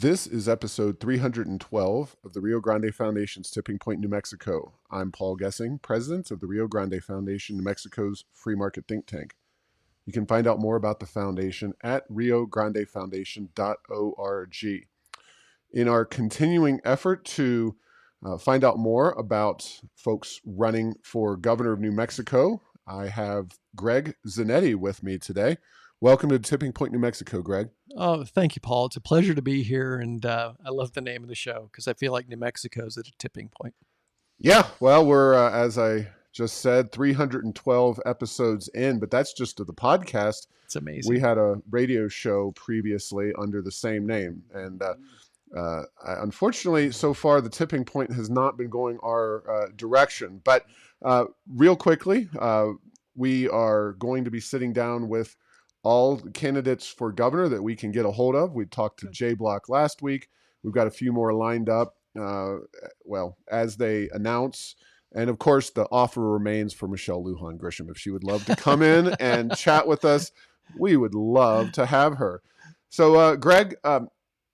This is episode 312 of the Rio Grande Foundation's Tipping Point, New Mexico. I'm Paul Gessing, president of the Rio Grande Foundation, New Mexico's free market think tank. You can find out more about the foundation at riograndefoundation.org. In our continuing effort to find out more about folks running for governor of New Mexico, I have Greg Zanetti with me today. Welcome to Tipping Point, New Mexico, Greg. Oh, thank you, Paul. It's a pleasure to be here, and I love the name of the show because I feel like New Mexico's at a tipping point. Yeah, well, we're, as I just said, 312 episodes in, but that's just to the podcast. It's amazing. We had a radio show previously under the same name, and unfortunately, so far, the tipping point has not been going our direction. But real quickly, we are going to be sitting down with all the candidates for governor that we can get a hold of. We talked to Jay Block last week. We've got a few more lined up, as they announce. And of course, the offer remains for Michelle Lujan Grisham. If she would love to come in and chat with us, we would love to have her. So, Greg,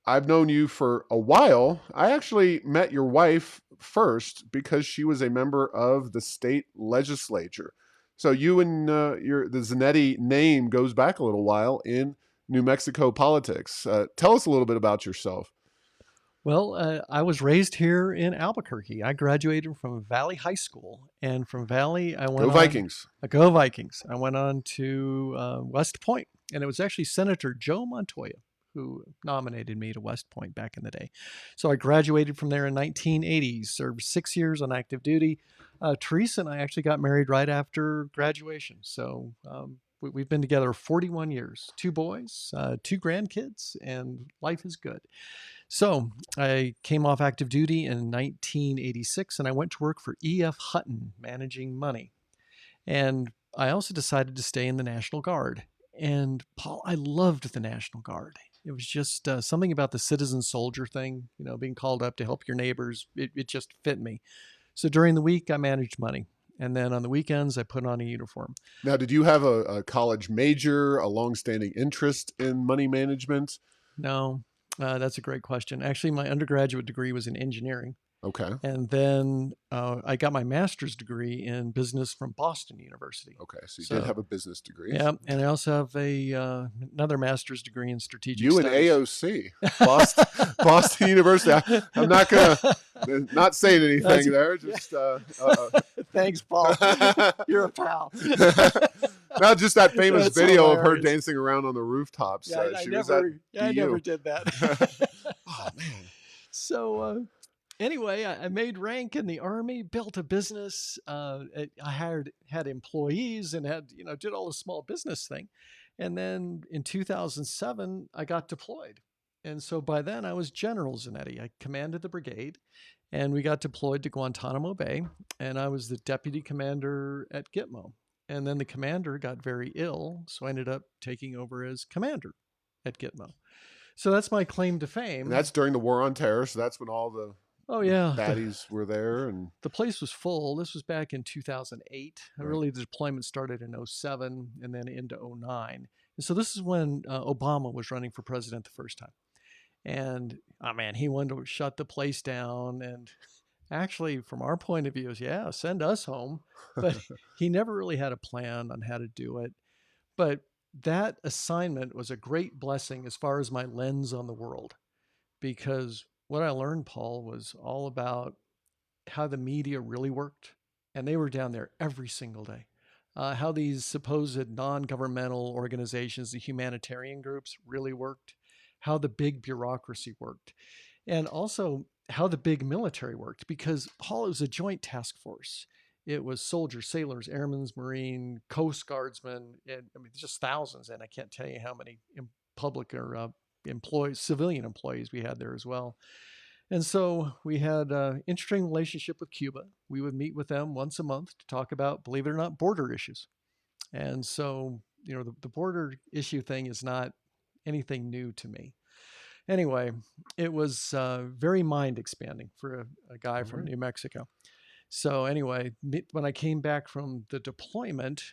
I've known you for a while. I actually met your wife first because she was a member of the state legislature. So you and the Zanetti name goes back a little while in New Mexico politics. Tell us a little bit about yourself. Well, I was raised here in Albuquerque. I graduated from Valley High School, and from Valley, I went Go Vikings. Go Vikings. I went on to West Point, and it was actually Senator Joe Montoya who nominated me to West Point back in the day. So I graduated from there in 1980, served 6 years on active duty. Teresa and I actually got married right after graduation. So we've been together 41 years, 2 boys, 2 grandkids, and life is good. So I came off active duty in 1986, and I went to work for E.F. Hutton, managing money. And I also decided to stay in the National Guard. And Paul, I loved the National Guard. It was just something about the citizen soldier thing, being called up to help your neighbors. It just fit me. So during the week, I managed money. And then on the weekends, I put on a uniform. Now, did you have a college major, a longstanding interest in money management? No, that's a great question. Actually, my undergraduate degree was in engineering. Okay. And then I got my master's degree in business from Boston University. Okay, so you did have a business degree. Yeah, and I also have another master's degree in strategic studies. You and AOC, Boston University. I'm not going to, not saying anything there. Just Thanks, Paul. You're a pal. Not just that famous video of her dancing around on the rooftops. Yeah, I never did that. Oh, man. So... Anyway, I made rank in the Army, built a business. I had employees and did all the small business thing. And then in 2007, I got deployed. And so by then I was General Zanetti. I commanded the brigade, and we got deployed to Guantanamo Bay, and I was the deputy commander at Gitmo. And then the commander got very ill, so I ended up taking over as commander at Gitmo. So that's my claim to fame. And that's during the War on Terror, so that's when all the baddies were there, and the place was full. This was back in 2008. Right. Really, the deployment started in 2007 and then into 2009. And so this is when Obama was running for president the first time. And he wanted to shut the place down. And actually, from our point of view, is send us home. But he never really had a plan on how to do it. But that assignment was a great blessing as far as my lens on the world, because what I learned, Paul, was all about how the media really worked. And they were down there every single day. How these supposed non-governmental organizations, the humanitarian groups, really worked. How the big bureaucracy worked. And also how the big military worked. Because, Paul, it was a joint task force. It was soldiers, sailors, airmen, Marine, Coast Guardsmen, and just thousands. And I can't tell you how many public or employees, civilian employees we had there as well. And so we had an interesting relationship with Cuba. We would meet with them once a month to talk about, believe it or not, border issues. And so, the border issue thing is not anything new to me. Anyway, it was very mind expanding for a guy from New Mexico. So anyway, when I came back from the deployment,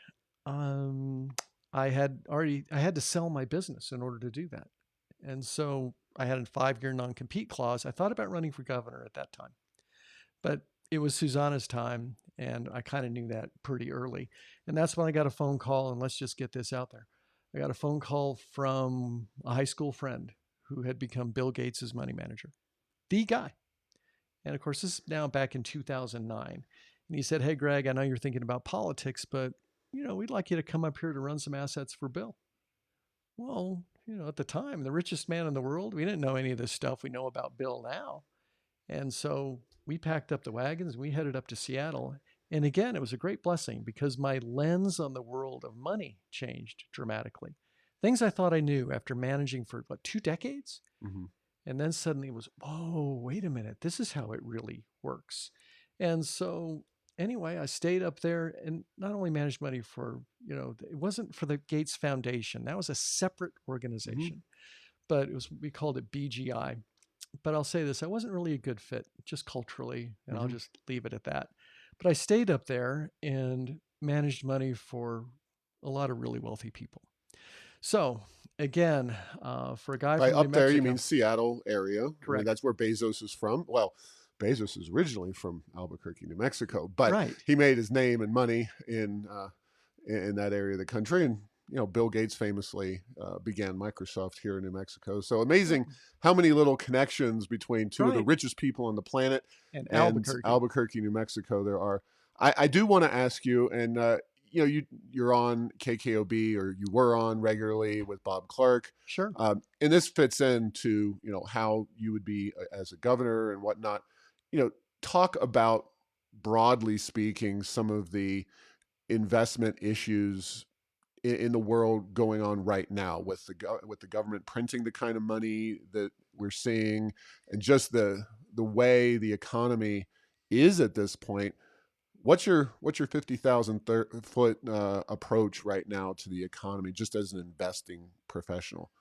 I had to sell my business in order to do that. And so I had a 5-year non-compete clause. I thought about running for governor at that time, but it was Susanna's time, and I kind of knew that pretty early. And that's when I got a phone call, and let's just get this out there. I got a phone call from a high school friend who had become Bill Gates's money manager, the guy. And of course, this is now back in 2009. And he said, "Hey, Greg, I know you're thinking about politics, but we'd like you to come up here to run some assets for Bill." Well, at the time, the richest man in the world, we didn't know any of this stuff we know about Bill now. And so we packed up the wagons, we headed up to Seattle. And again, it was a great blessing because my lens on the world of money changed dramatically. Things I thought I knew after managing for, 2 decades? Mm-hmm. And then suddenly it was, oh, wait a minute, this is how it really works. And so, anyway, I stayed up there and not only managed money for, it wasn't for the Gates Foundation, that was a separate organization, but we called it BGI. But I'll say this, I wasn't really a good fit, just culturally, and I'll just leave it at that. But I stayed up there and managed money for a lot of really wealthy people. So, again, for a guy By from New up there, you Mexico, mean Seattle area. I mean, correct, that's where Bezos is from. Well, Bezos is originally from Albuquerque, New Mexico, but right. he made his name and money in that area of the country. And Bill Gates famously began Microsoft here in New Mexico. So amazing how many little connections between two of the Right. richest people on the planet And and Albuquerque. New Mexico there are. I do want to ask you, and you're on KKOB, or you were on regularly with Bob Clark. Sure. And this fits into how you would be as a governor and whatnot. Talk about, broadly speaking, some of the investment issues in the world going on right now with the government printing the kind of money that we're seeing, and just the way the economy is at this point. What's your 50,000 foot approach right now to the economy, just as an investing professional?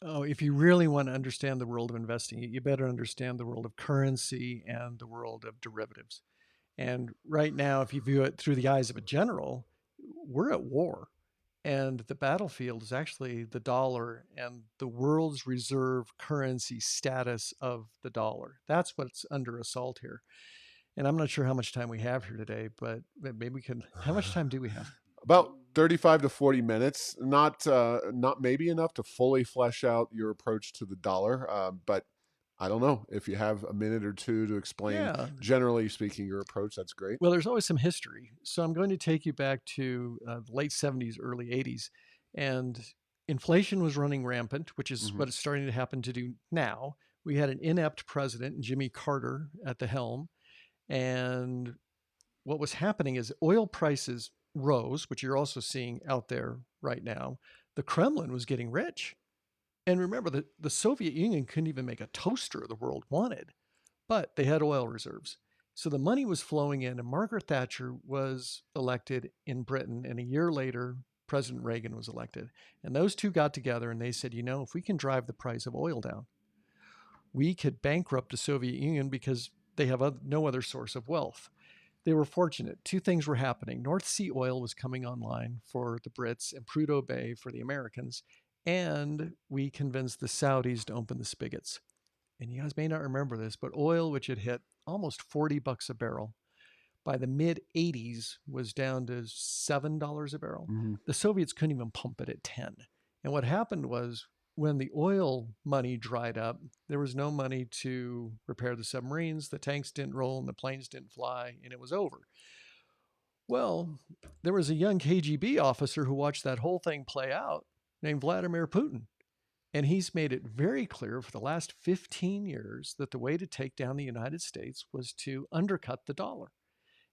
Oh, if you really want to understand the world of investing, you better understand the world of currency and the world of derivatives. And right now, if you view it through the eyes of a general, we're at war. And the battlefield is actually the dollar and the world's reserve currency status of the dollar. That's what's under assault here. And I'm not sure how much time we have here today, but maybe we can. How much time do we have? About 35 to 40 minutes. Not maybe enough to fully flesh out your approach to the dollar, but I don't know if you have a minute or two to explain, Yeah. generally speaking, your approach. That's great. Well, there's always some history. So I'm going to take you back to the late 70s, early 80s. And inflation was running rampant, which is Mm-hmm. what it's starting to happen to do now. We had an inept president, Jimmy Carter, at the helm. And what was happening is oil prices rose, which you're also seeing out there right now. The Kremlin was getting rich. And remember, the Soviet Union couldn't even make a toaster the world wanted, but they had oil reserves. So the money was flowing in, and Margaret Thatcher was elected in Britain. And a year later, President Reagan was elected. And those two got together and they said, if we can drive the price of oil down, we could bankrupt the Soviet Union because they have no other source of wealth. They were fortunate. Two things were happening. North Sea oil was coming online for the Brits and Prudhoe Bay for the Americans. And we convinced the Saudis to open the spigots. And you guys may not remember this, but oil, which had hit almost $40 a barrel, by the mid 80s was down to $7 a barrel. Mm-hmm. The Soviets couldn't even pump it at 10. And what happened was when the oil money dried up, there was no money to repair the submarines, the tanks didn't roll, and the planes didn't fly, and it was over. Well, there was a young KGB officer who watched that whole thing play out named Vladimir Putin. And he's made it very clear for the last 15 years that the way to take down the United States was to undercut the dollar.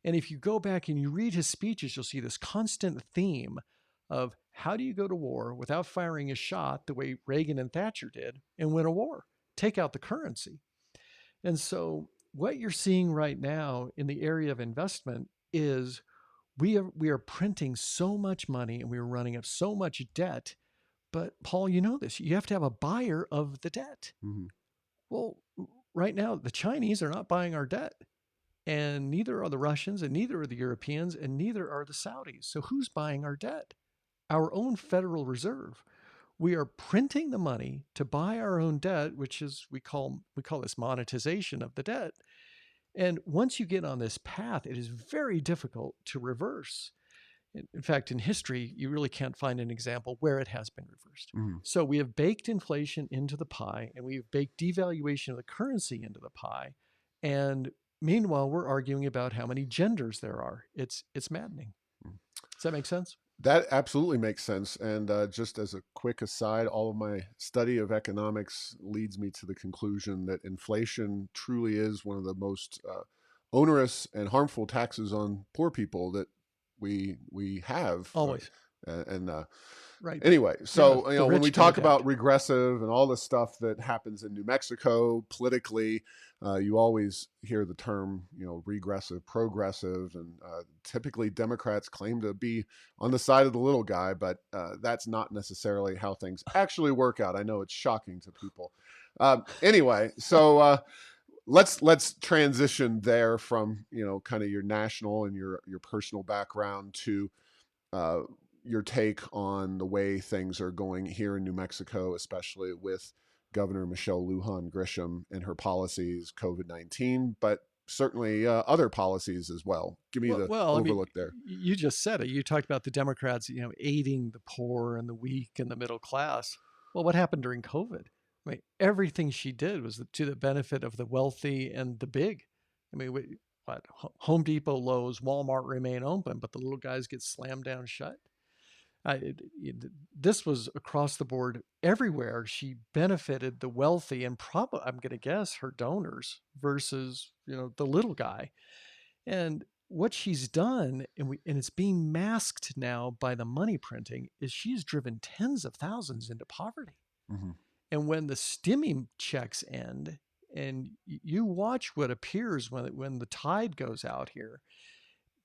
And if you go back and you read his speeches, you'll see this constant theme of how do you go to war without firing a shot the way Reagan and Thatcher did and win a war? Take out the currency. And so what you're seeing right now in the area of investment is we are printing so much money and we are running up so much debt. But Paul, you know this, you have to have a buyer of the debt. Mm-hmm. Well, right now, the Chinese are not buying our debt. And neither are the Russians, and neither are the Europeans, and neither are the Saudis. So who's buying our debt? Our own Federal Reserve. We are printing the money to buy our own debt, which is we call this monetization of the debt. And once you get on this path, it is very difficult to reverse. In fact, in history, you really can't find an example where it has been reversed. Mhm. So we have baked inflation into the pie, and we've baked devaluation of the currency into the pie. And meanwhile, we're arguing about how many genders there are. It's maddening. Does that make sense? That absolutely makes sense. And just as a quick aside, all of my study of economics leads me to the conclusion that inflation truly is one of the most onerous and harmful taxes on poor people that we have. Always. And Right. Anyway, Yeah, so the when we rich don't talk adapt. about regressive and all the stuff that happens in New Mexico politically, you always hear the term, regressive, progressive, and typically Democrats claim to be on the side of the little guy, but that's not necessarily how things actually work out. I know it's shocking to people. Anyway, so let's transition there from kind of your national and your personal background to uh, your take on the way things are going here in New Mexico, especially with Governor Michelle Lujan Grisham and her policies, COVID-19, but certainly other policies as well. Give me the Well, I mean, overlook there. you just said it. You talked about the Democrats, aiding the poor and the weak and the middle class. Well, what happened during COVID? I mean, everything she did was to the benefit of the wealthy and the big. I mean, what Home Depot, Lowe's, Walmart remain open, but the little guys get slammed down shut. This was across the board everywhere. She benefited the wealthy and probably, I'm going to guess, her donors versus the little guy. And what she's done, and it's being masked now by the money printing, is she's driven tens of thousands into poverty. Mm-hmm. And when the stimmy checks end, and you watch what appears when the tide goes out here,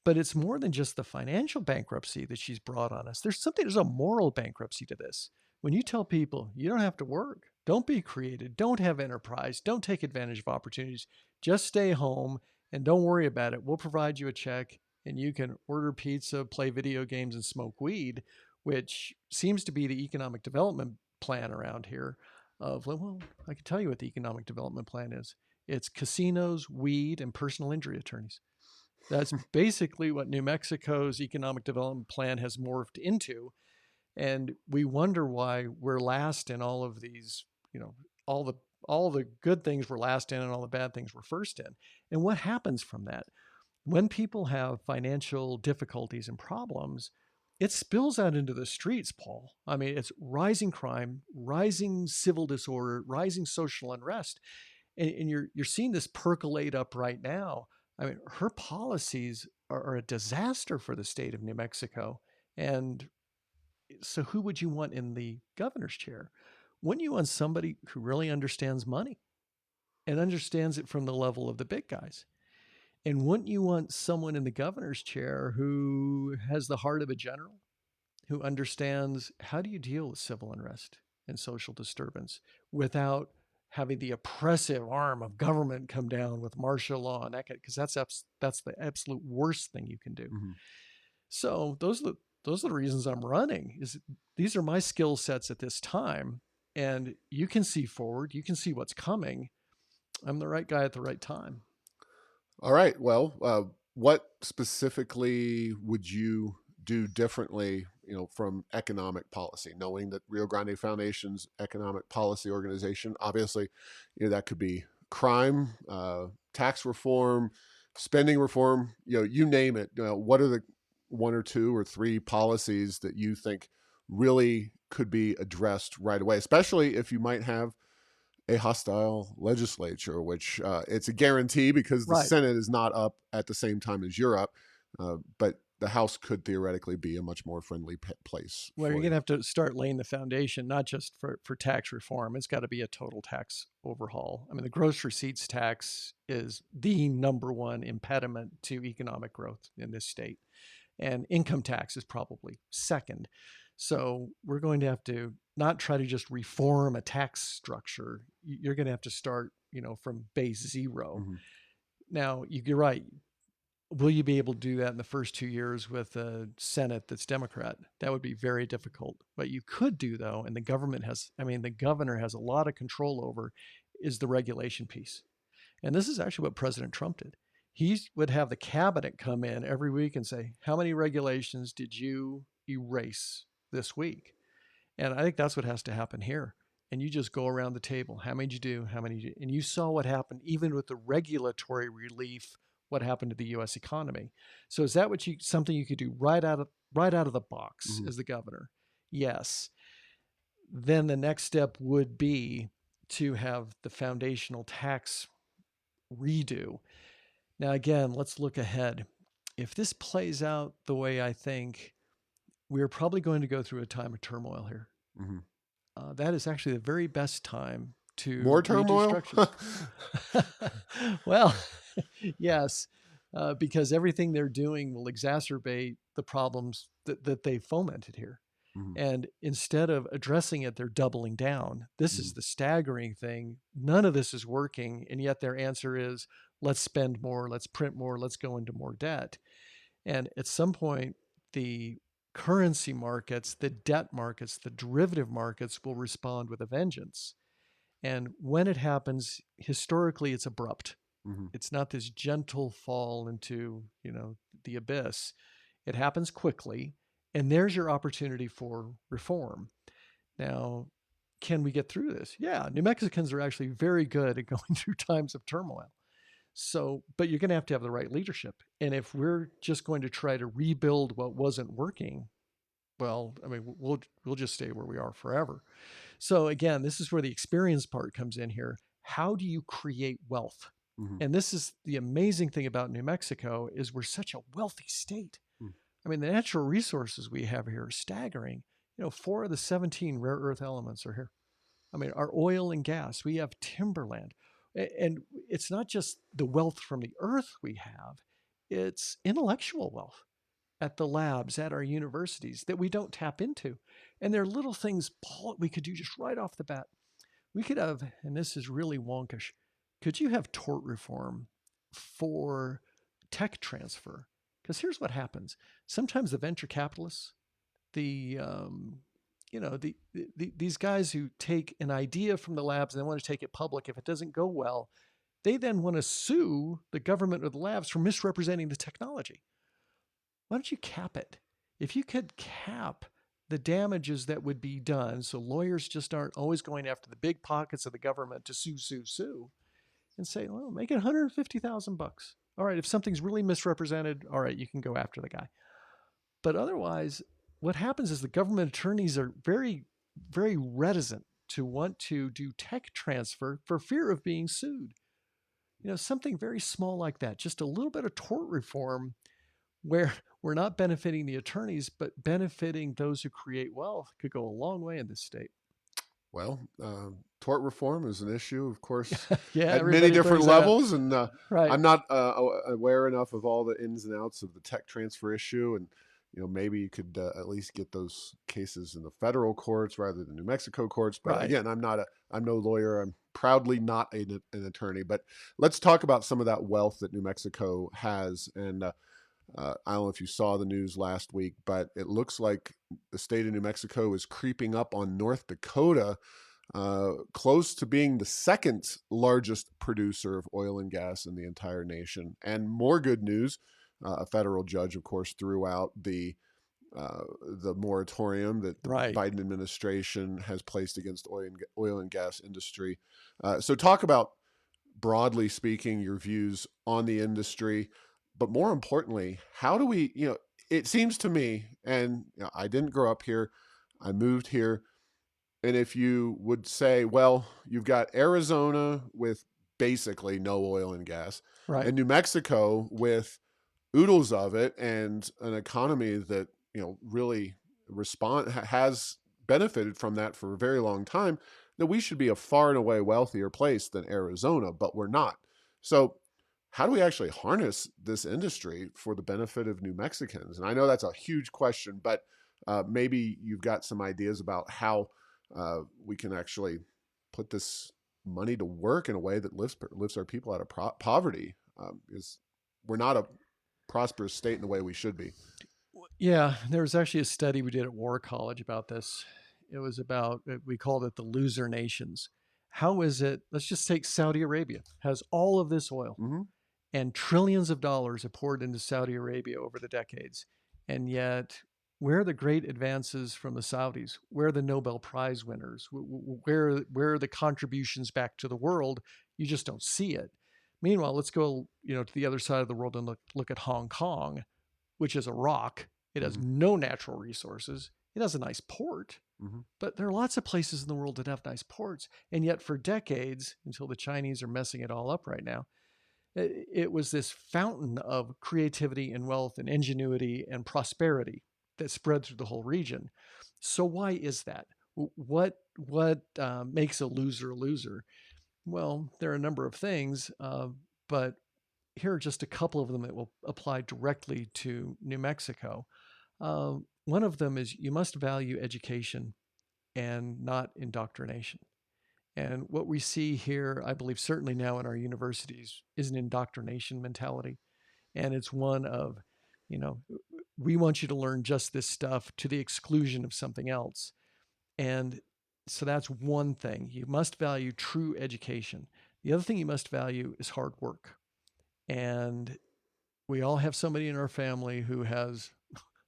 but it's more than just the financial bankruptcy that she's brought on us. There's a moral bankruptcy to this. When you tell people you don't have to work, don't be creative, don't have enterprise, don't take advantage of opportunities, just stay home and don't worry about it. We'll provide you a check and you can order pizza, play video games, and smoke weed, which seems to be the economic development plan around here. Well, I can tell you what the economic development plan is. It's casinos, weed, and personal injury attorneys. That's basically what New Mexico's economic development plan has morphed into. And we wonder why we're last in all of these, all the good things we're last in and all the bad things we're first in. And what happens from that? When people have financial difficulties and problems, it spills out into the streets, Paul. I mean, it's rising crime, rising civil disorder, rising social unrest. And you're seeing this percolate up right now. I mean, her policies are a disaster for the state of New Mexico. And so who would you want in the governor's chair? Wouldn't you want somebody who really understands money and understands it from the level of the big guys? And wouldn't you want someone in the governor's chair who has the heart of a general, who understands how do you deal with civil unrest and social disturbance without having the oppressive arm of government come down with martial law and that, because that's the absolute worst thing you can do. Mm-hmm. So those are the reasons I'm running. Is these are my skill sets at this time, and you can see forward. You can see what's coming. I'm the right guy at the right time. All right. Well, what specifically would you do differently, from economic policy, knowing that Rio Grande Foundation's economic policy organization, obviously, that could be crime, tax reform, spending reform, you name it. What are the one or two or three policies that you think really could be addressed right away, especially if you might have a hostile legislature, which it's a guarantee because the Right. Senate is not up at the same time as you're up, but the House could theoretically be a much more friendly place Well, you're for going to you. have to start laying the foundation, not just for tax reform. It's got to be a total tax overhaul. I mean, the gross receipts tax is the number one impediment to economic growth in this state. And income tax is probably second. So we're going to have to not try to just reform a tax structure. You're going to have to start, from base zero. Mm-hmm. Now, you're right. Will you be able to do that in the first 2 years with a Senate that's Democrat? That would be very difficult. What you could do, though, and the government has, I mean, the governor has a lot of control over, is the regulation piece. And this is actually what President Trump did. He would have the cabinet come in every week and say, how many regulations did you erase this week? And I think that's what has to happen here. And you just go around the table. How many did you do? How many did you do? And you saw what happened, even with the regulatory relief, what happened to the U.S. economy. So is that what you something you could do right out of the box Mm-hmm. as the governor? Yes. Then the next step would be to have the foundational tax redo. Now, again, let's look ahead. If this plays out the way I think, we're probably going to go through a time of turmoil here. Mm-hmm. That is actually the very best time More to redo turmoil? structures. Well, yes, because everything they're doing will exacerbate the problems that they fomented here. Mm-hmm. And instead of addressing it, they're doubling down. This Mm-hmm. is the staggering thing. None of this is working. And yet their answer is, let's spend more, let's print more, let's go into more debt. And at some point, the currency markets, the debt markets, the derivative markets will respond with a vengeance. And when it happens, historically, it's abrupt. Mm-hmm. It's not this gentle fall into, the abyss. It happens quickly, and there's your opportunity for reform. Now, can we get through this? Yeah, New Mexicans are actually very good at going through times of turmoil. So, but you're going to have the right leadership. And if we're just going to try to rebuild what wasn't working, well, I mean, we'll just stay where we are forever. So again, this is where the experience part comes in here. How do you create wealth? Mm-hmm. And this is the amazing thing about New Mexico is we're such a wealthy state. I mean, the natural resources we have here are staggering. 4 of the 17 rare earth elements are here. I mean, our oil and gas, we have timberland. And it's not just the wealth from the earth we have, it's intellectual wealth at the labs, at our universities that we don't tap into. And there are little things, Paul, we could do just right off the bat. We could have, and this is really wonkish, could you have tort reform for tech transfer? Because here's what happens. Sometimes the venture capitalists, the these guys who take an idea from the labs and they want to take it public. If it doesn't go well, they then want to sue the government or the labs for misrepresenting the technology. Why don't you cap it? If you could cap the damages that would be done, so lawyers just aren't always going after the big pockets of the government to sue, and say, well, make it $150,000. All right, if something's really misrepresented, all right, you can go after the guy. But otherwise, what happens is the government attorneys are very, very reticent to want to do tech transfer for fear of being sued. Something very small like that, just a little bit of tort reform where we're not benefiting the attorneys, but benefiting those who create wealth could go a long way in this state. Well, tort reform is an issue, of course, Yeah, at many everybody different brings that up. levels, and Right. I'm not aware enough of all the ins and outs of the tech transfer issue. And maybe you could at least get those cases in the federal courts rather than New Mexico courts. But Right. again, I'm no lawyer. I'm proudly not an attorney. But let's talk about some of that wealth that New Mexico has. And I don't know if you saw the news last week, but it looks like the state of New Mexico is creeping up on North Dakota, close to being the second largest producer of oil and gas in the entire nation. And more good news, a federal judge, of course, threw out the moratorium that the Right. Biden administration has placed against oil and gas industry. So talk about, broadly speaking, your views on the industry, but more importantly, how do we, it seems to me, and I didn't grow up here, I moved here. And if you would say, well, you've got Arizona with basically no oil and gas, Right. and New Mexico with oodles of it, and an economy that really has benefited from that for a very long time, that we should be a far and away wealthier place than Arizona, but we're not. So how do we actually harness this industry for the benefit of New Mexicans? And I know that's a huge question, but maybe you've got some ideas about how we can actually put this money to work in a way that lifts our people out of poverty. Is we're not a prosperous state in the way we should be. Yeah, there was actually a study we did at War College about this. It was about, we called it the loser nations. How is it, let's just take Saudi Arabia, has all of this oil, Mm-hmm. and trillions of dollars have poured into Saudi Arabia over the decades. And yet, where are the great advances from the Saudis? Where are the Nobel Prize winners? Where are the contributions back to the world? You just don't see it. Meanwhile, let's go, to the other side of the world and look at Hong Kong, which is a rock. It has Mm-hmm. no natural resources. It has a nice port, Mm-hmm. but there are lots of places in the world that have nice ports. And yet, for decades, until the Chinese are messing it all up right now, it was this fountain of creativity and wealth and ingenuity and prosperity that spread through the whole region. So why is that? What makes a loser a loser? Well, there are a number of things, but here are just a couple of them that will apply directly to New Mexico. One of them is you must value education and not indoctrination. And what we see here, I believe, certainly now in our universities, is an indoctrination mentality. And it's one of, you know, we want you to learn just this stuff to the exclusion of something else. And so that's one thing. You must value true education. The other thing you must value is hard work. And we all have somebody in our family who has,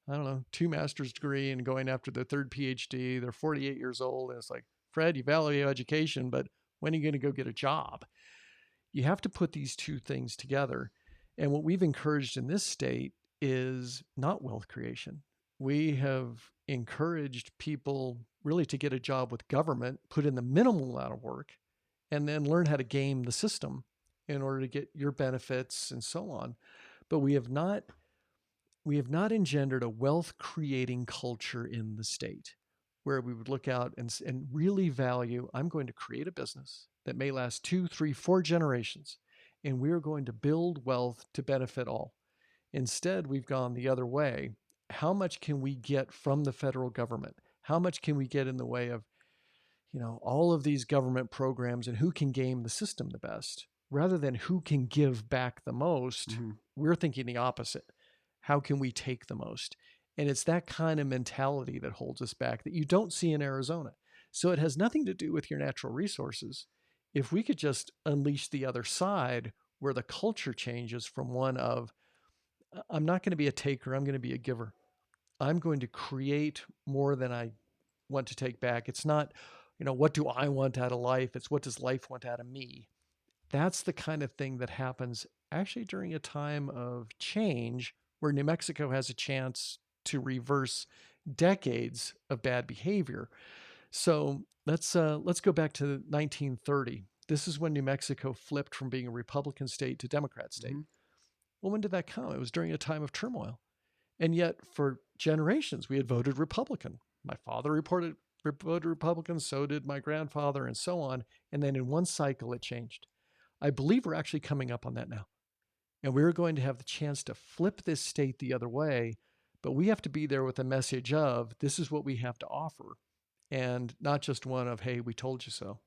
I don't know, 2 master's degree and going after their 3rd PhD. They're 48 years old. And it's like, Fred, you value education, but when are you going to go get a job? You have to put these two things together. And what we've encouraged in this state is not wealth creation. We have encouraged people really to get a job with government, put in the minimal amount of work, and then learn how to game the system in order to get your benefits and so on. But we have not engendered a wealth creating culture in the state where we would look out and really value, I'm going to create a business that may last 2, 3, 4 generations, and we're going to build wealth to benefit all. Instead, we've gone the other way. How much can we get from the federal government? How much can we get in the way of, all of these government programs and who can game the system the best? Rather than who can give back the most, Mm-hmm. we're thinking the opposite. How can we take the most? And it's that kind of mentality that holds us back that you don't see in Arizona. So it has nothing to do with your natural resources. If we could just unleash the other side where the culture changes from one of, I'm not going to be a taker, I'm going to be a giver. I'm going to create more than I want to take back. It's not, what do I want out of life? It's what does life want out of me? That's the kind of thing that happens actually during a time of change where New Mexico has a chance to reverse decades of bad behavior. So let's go back to 1930. This is when New Mexico flipped from being a Republican state to Democrat state. Mm-hmm. Well, when did that come? It was during a time of turmoil. And yet, for generations, we had voted Republican. My father voted Republican, so did my grandfather, and so on. And then in one cycle, it changed. I believe we're actually coming up on that now. And we're going to have the chance to flip this state the other way. But we have to be there with a message of this is what we have to offer, and not just one of, hey, we told you so.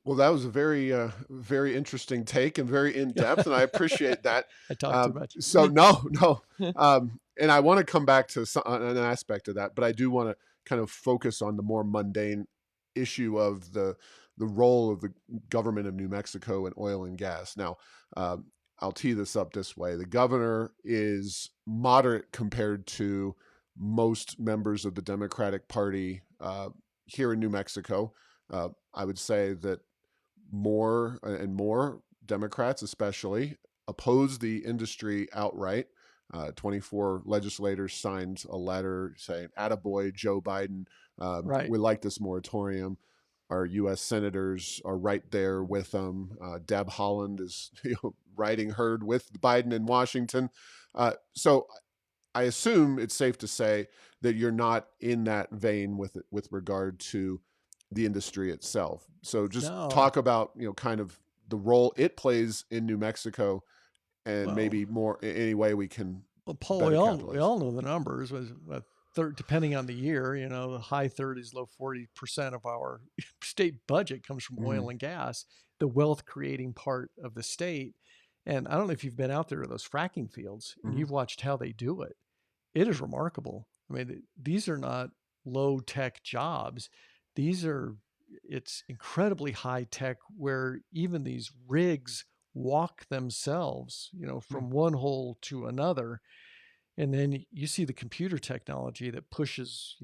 Well, that was a very interesting take and very in depth, and I appreciate that. I talked too much. So no, and I want to come back to an aspect of that, but I do want to kind of focus on the more mundane issue of the role of the government of New Mexico in oil and gas. Now, I'll tee this up this way: the governor is moderate compared to most members of the Democratic Party here in New Mexico. I would say that more and more Democrats, especially, oppose the industry outright. 24 legislators signed a letter saying, "Attaboy, Joe Biden. Right. We like this moratorium." Our U.S. senators are right there with them. Deb Haaland is riding herd with Biden in Washington. So I assume it's safe to say that you're not in that vein with regard to the industry itself. So just No. talk about, kind of the role it plays in New Mexico, and Well, maybe more any way we can. Well, Paul, better we capitalize. all know the numbers. Was depending on the year, the high 30s, low 40% of our state budget comes from Mhm. oil and gas, the wealth creating part of the state. And I don't know if you've been out there to those fracking fields and Mm-hmm. you've watched how they do it. It is remarkable. I mean, these are not low tech jobs. These are, it's incredibly high tech where even these rigs walk themselves, from one hole to another. And then you see the computer technology that pushes,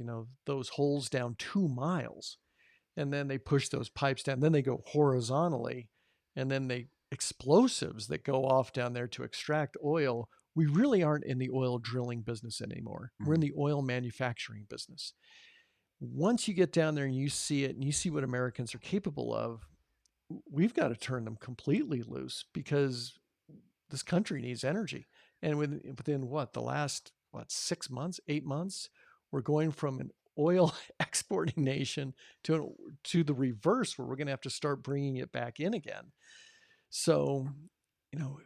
those holes down 2 miles. And then they push those pipes down. Then they go horizontally. And then they explosives that go off down there to extract oil. We really aren't in the oil drilling business anymore. We're in Mm-hmm. the oil manufacturing business. Once you get down there and you see it and you see what Americans are capable of, we've got to turn them completely loose because this country needs energy. And within what, the last, 6 months, 8 months, we're going from an oil exporting nation to the reverse where we're going to have to start bringing it back in again. So, you know,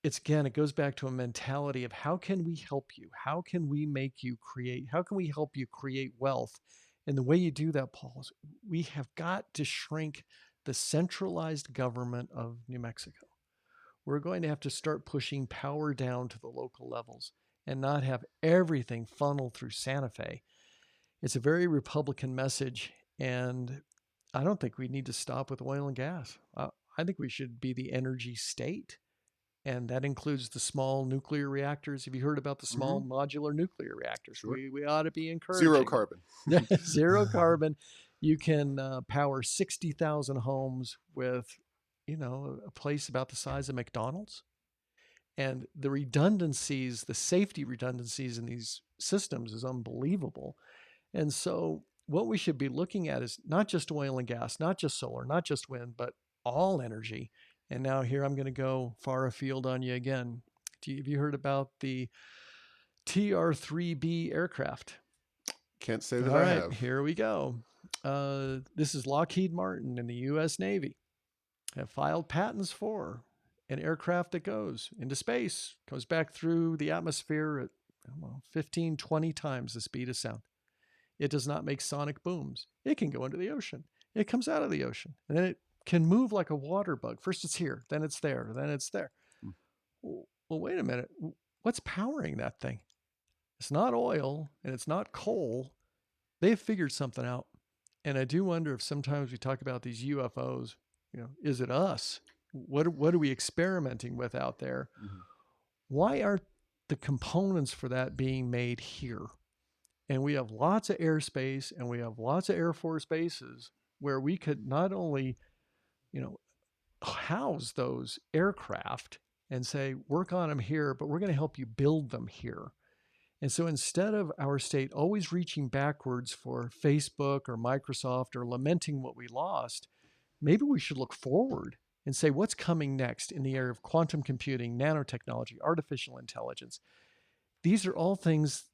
it goes back to a mentality of how can we help you? How can we make you create? How can we help you create wealth? And the way you do that, Paul, is we have got to shrink the centralized government of New Mexico. We're going to have to start pushing power down to the local levels and not have everything funneled through Santa Fe. It's a very Republican message, and I don't think we need to stop with oil and gas. I think we should be the energy state, and that includes the small nuclear reactors. Have you heard about the Mm-hmm. small modular nuclear reactors? Sure. We ought to be Zero encouraging them. carbon. Zero carbon. You can power 60,000 homes with, a place about the size of McDonald's. And the redundancies, the safety redundancies in these systems is unbelievable. And so, what we should be looking at is not just oil and gas, not just solar, not just wind, but all energy. And now, here I'm going to go far afield on you again. Have you heard about the TR-3B aircraft? Can't say that All I right, have. here we go. This is Lockheed Martin and the U.S. Navy have filed patents for an aircraft that goes into space, goes back through the atmosphere at, I don't know, 15, 20 times the speed of sound. It does not make sonic booms. It can go into the ocean. It comes out of the ocean. And then it can move like a water bug. First it's here, then it's there, then it's there. Well, wait a minute. What's powering that thing? It's not oil and it's not coal. They've figured something out. And I do wonder if sometimes we talk about these UFOs, is it us? What are we experimenting with out there? Mm-hmm. Why aren't the components for that being made here? And we have lots of airspace and we have lots of Air Force bases where we could not only, you know, house those aircraft and say, work on them here, but we're going to help you build them here. And so instead of our state always reaching backwards for Facebook or Microsoft or lamenting what we lost, maybe we should look forward and say what's coming next in the area of quantum computing, nanotechnology, artificial intelligence. These are all things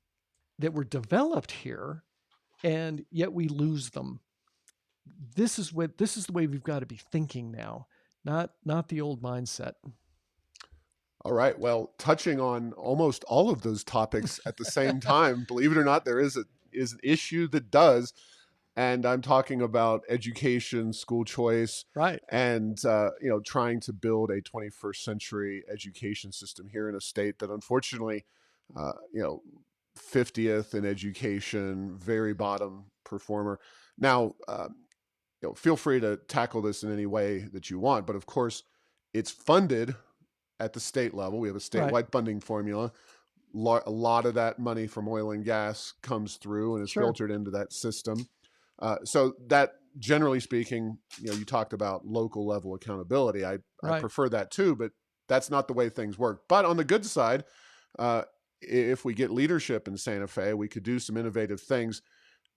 that were developed here, and yet we lose them. This is the way we've got to be thinking now, not the old mindset. All right. Well, touching on almost all of those topics at the same time, believe it or not, there is an issue that does, and I'm talking about education, school choice, Right. and trying to build a 21st century education system here in a state that unfortunately, uh, you know, 50th in education, very bottom performer. Now, feel free to tackle this in any way that you want, but of course, it's funded at the state level. We have a Right. statewide funding formula. A lot of that money from oil and gas comes through and is Sure. filtered into that system. So that, generally speaking, you talked about local level accountability. I Right. prefer that too, but that's not the way things work. But on the good side, if we get leadership in Santa Fe, we could do some innovative things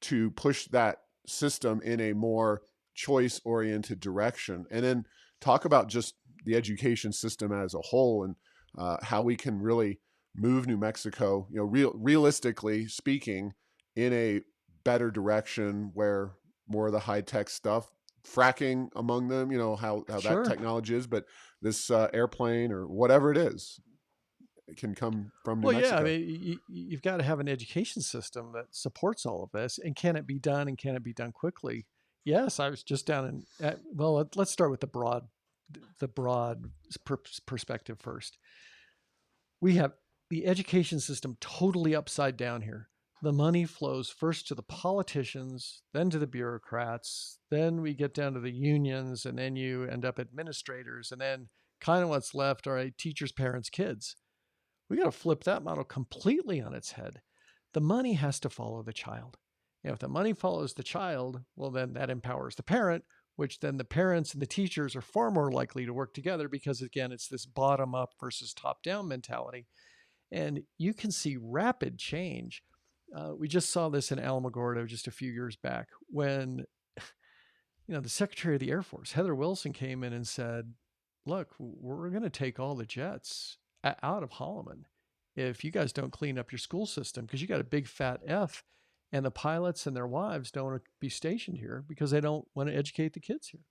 to push that system in a more choice-oriented direction. And then talk about just the education system as a whole and how we can really move New Mexico, realistically speaking, in a better direction where more of the high-tech stuff, fracking among them, how that Sure. technology is, but this airplane or whatever it is, it can come from New Well, yeah, I Mexico. mean, you've got to have an education system that supports all of this. And can it be done and can it be done quickly? Yes, I was just down in, well, let's start with the broad the broad perspective first. We have the education system totally upside down here. The money flows first to the politicians, then to the bureaucrats, then we get down to the unions, and then you end up administrators, and then kind of what's left are teachers, parents, kids. We got to flip that model completely on its head. The money has to follow the child. If the money follows the child, well, then that empowers the parent, which then the parents and the teachers are far more likely to work together because, again, it's this bottom up versus top down mentality. And you can see rapid change. We just saw this in Alamogordo just a few years back when the Secretary of the Air Force, Heather Wilson, came in and said, look, we're going to take all the jets out of Holloman if you guys don't clean up your school system, because you got a big fat F, and the pilots and their wives don't want to be stationed here because they don't want to educate the kids here.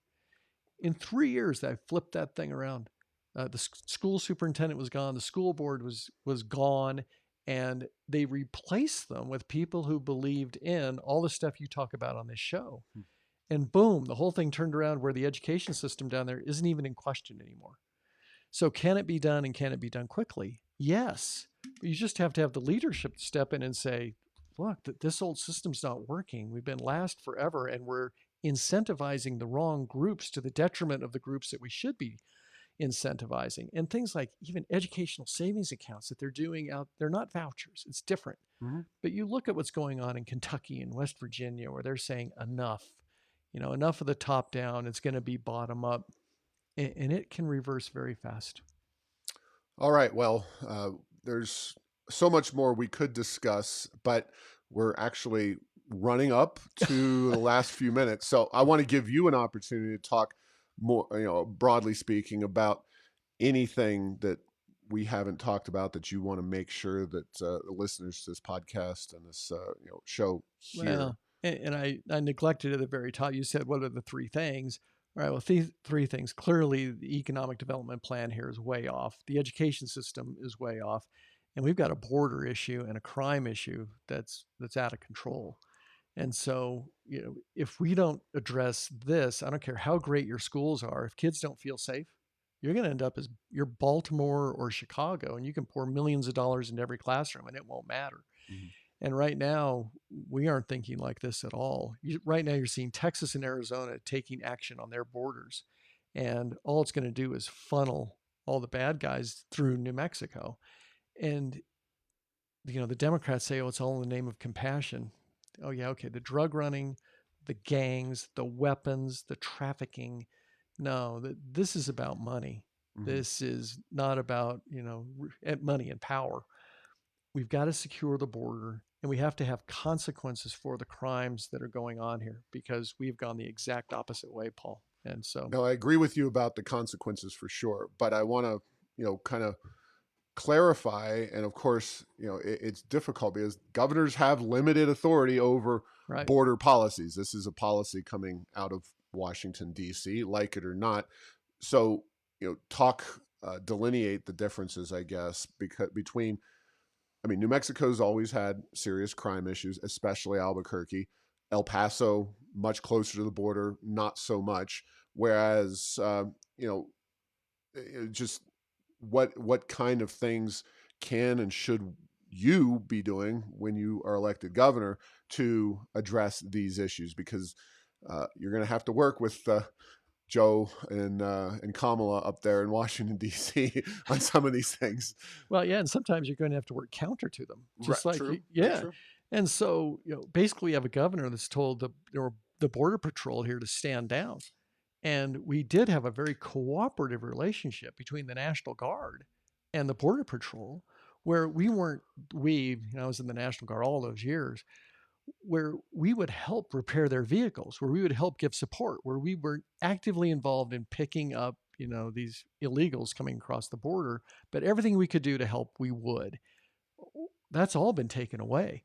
In 3 years, they flipped that thing around. The school superintendent was gone. The school board was gone. And they replaced them with people who believed in all the stuff you talk about on this show. And boom, the whole thing turned around where the education system down there isn't even in question anymore. So can it be done, and can it be done quickly? Yes. But you just have to have the leadership to step in and say, look, this old system's not working. We've been last forever, and we're incentivizing the wrong groups to the detriment of the groups that we should be incentivizing. And things like even educational savings accounts that they're doing out, they're not vouchers. It's different. Mm-hmm. But you look at what's going on in Kentucky and West Virginia, where they're saying enough, enough of the top down, it's going to be bottom up, and it can reverse very fast. All right. Well, there's so much more we could discuss, but we're actually running up to the last few minutes. So I want to give you an opportunity to talk more, broadly speaking, about anything that we haven't talked about that you want to make sure that the listeners to this podcast and this show hear. Well, and I neglected at the very top. You said, what are the three things? All right, well, three things. Clearly, the economic development plan here is way off. The education system is way off. And we've got a border issue and a crime issue that's out of control. And so, if we don't address this, I don't care how great your schools are, if kids don't feel safe, you're going to end up as you're Baltimore or Chicago, and you can pour millions of dollars into every classroom and it won't matter. Mm-hmm. And right now, we aren't thinking like this at all. Right now, you're seeing Texas and Arizona taking action on their borders. And all it's going to do is funnel all the bad guys through New Mexico. And, the Democrats say, oh, it's all in the name of compassion. Oh, yeah, okay. The drug running, the gangs, the weapons, the trafficking. No, this is about money. Mm-hmm. This is not about, money and power. We've got to secure the border, and we have to have consequences for the crimes that are going on here, because we've gone the exact opposite way, Paul. And so, no, I agree with you about the consequences for sure, but I want to, kind of clarify. And of course, it's difficult because governors have limited authority over border policies. This is a policy coming out of Washington, D.C., like it or not. So, delineate the differences, I guess, between, New Mexico's always had serious crime issues, especially Albuquerque. El Paso, much closer to the border, not so much. Whereas, just what kind of things can and should you be doing when you are elected governor to address these issues? Because you're going to have to work with Joe and Kamala up there in Washington, D.C. on some of these things. Well, yeah, and sometimes you're going to have to work counter to them. Just right, like, true. Yeah. True. And so, basically we have a governor that's told the Border Patrol here to stand down. And we did have a very cooperative relationship between the National Guard and the Border Patrol, where I was in the National Guard all those years, where we would help repair their vehicles, where we would help give support, where we were actively involved in picking up, these illegals coming across the border. But everything we could do to help, we would. That's all been taken away.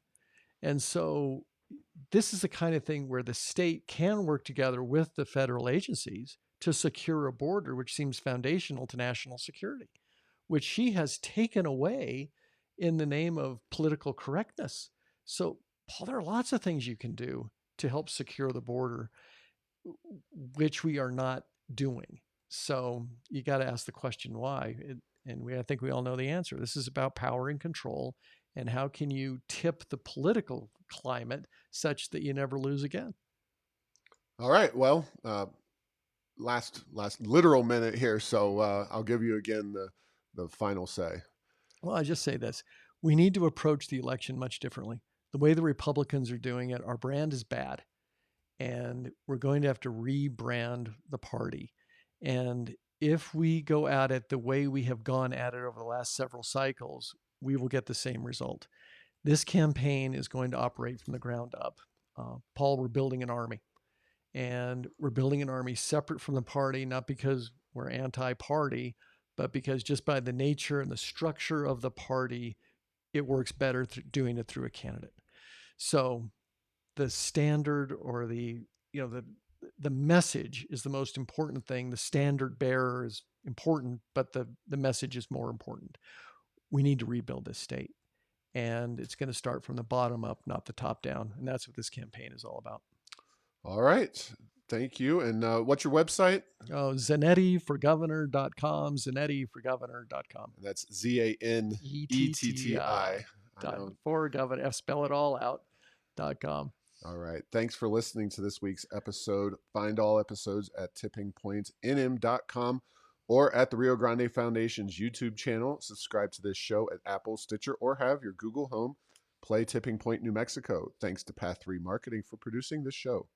And so this is the kind of thing where the state can work together with the federal agencies to secure a border, which seems foundational to national security, which she has taken away in the name of political correctness. So, Paul, there are lots of things you can do to help secure the border, which we are not doing. So you got to ask the question why. I think we all know the answer. This is about power and control, and how can you tip the political climate such that you never lose again? All right. Well, last literal minute here, so I'll give you again the final say. Well, I just say this: we need to approach the election much differently. The way the Republicans are doing it, our brand is bad, and we're going to have to rebrand the party. And if we go at it the way we have gone at it over the last several cycles, we will get the same result. This campaign is going to operate from the ground up. Paul, we're building an army, and we're building an army separate from the party, not because we're anti party, but because just by the nature and the structure of the party, it works better doing it through a candidate. So the standard, or the message is the most important thing. The standard bearer is important, but the message is more important. We need to rebuild this state, and it's going to start from the bottom up, not the top down, and that's what this campaign is all about. All right. Thank you. And what's your website? Oh, zanettiforgovernor.com, zanettiforgovernor.com. That's ZANETTI. I know. For governor, spell it all out.com. All right. Thanks for listening to this week's episode. Find all episodes at tippingpointsnm.com or at the Rio Grande Foundation's YouTube channel. Subscribe to this show at Apple, Stitcher, or have your Google Home play Tipping Point New Mexico. Thanks to Path 3 Marketing for producing this show.